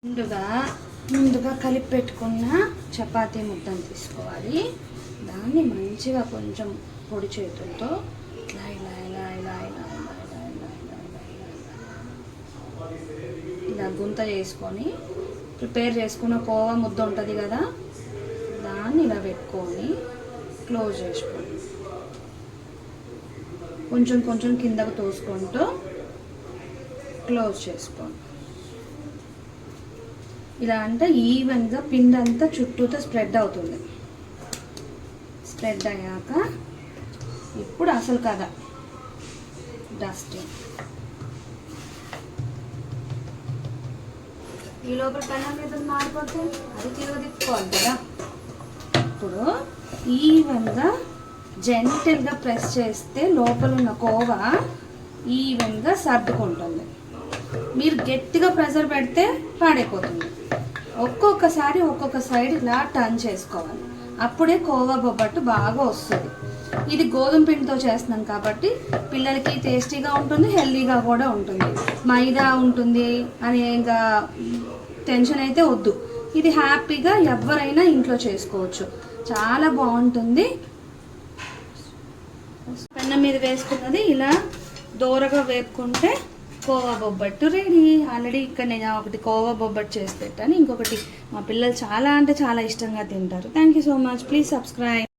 ముందుగా కలిపి పెట్టుకున్న చపాతీ ముద్దను తీసుకోవాలి. దాన్ని మంచిగా కొంచెం పొడి చేతులతో ఇలా ఇలా ఇలా ఇలా ఇలా ఇలా గుంత చేసుకొని ప్రిపేర్ చేసుకున్న కోవా ముద్ద ఉంటుంది కదా, దాన్ని ఇలా పెట్టుకొని క్లోజ్ చేసుకోండి. కొంచెం కొంచెం కిందకు తోసుకుంటూ క్లోజ్ చేసుకోండి. ఇలా అంటే ఈవెన్గా పిండి అంతా చుట్టూతో స్ప్రెడ్ అవుతుంది. స్ప్రెడ్ అయ్యాక ఇప్పుడు అసలు కదా డస్టింగ్. ఈ లోపల పెనం మీద మారిపోతే అది తిప్పుకోవాలి కదా. ఇప్పుడు ఈవెన్గా జెంటిల్గా ప్రెస్ చేస్తే లోపల ఉన్న కోవా ఈవెన్గా సర్దుకుంటుంది. మీరు గట్టిగా ప్రెషర్ పెడితే పాడైపోతుంది. ఒక్కొక్కసారి ఒక్కొక్క సైడ్ ఇలా టర్న్ చేసుకోవాలి. అప్పుడే కోవా బొబ్బట్టు బాగా వస్తుంది. ఇది గోధుమ పిండితో చేస్తున్నాం కాబట్టి పిల్లలకి టేస్టీగా ఉంటుంది, హెల్తీగా కూడా ఉంటుంది. మైదా ఉంటుంది అని ఇంకా టెన్షన్ అయితే వద్దు. ఇది హ్యాపీగా ఎవరైనా ఇంట్లో చేసుకోవచ్చు. చాలా బాగుంటుంది. పెన్నం మీద వేసుకున్నది ఇలా దూరగా వేపుకుంటే కోవా బొబ్బట్టు రెడీ. ఆల్రెడీ ఇక్కడ నేను ఒకటి కోవా బొబ్బట్టు చేసి పెట్టాను. ఇంకొకటి మా పిల్లలు చాలా అంటే చాలా ఇష్టంగా తింటారు. Thank you so much. Please subscribe.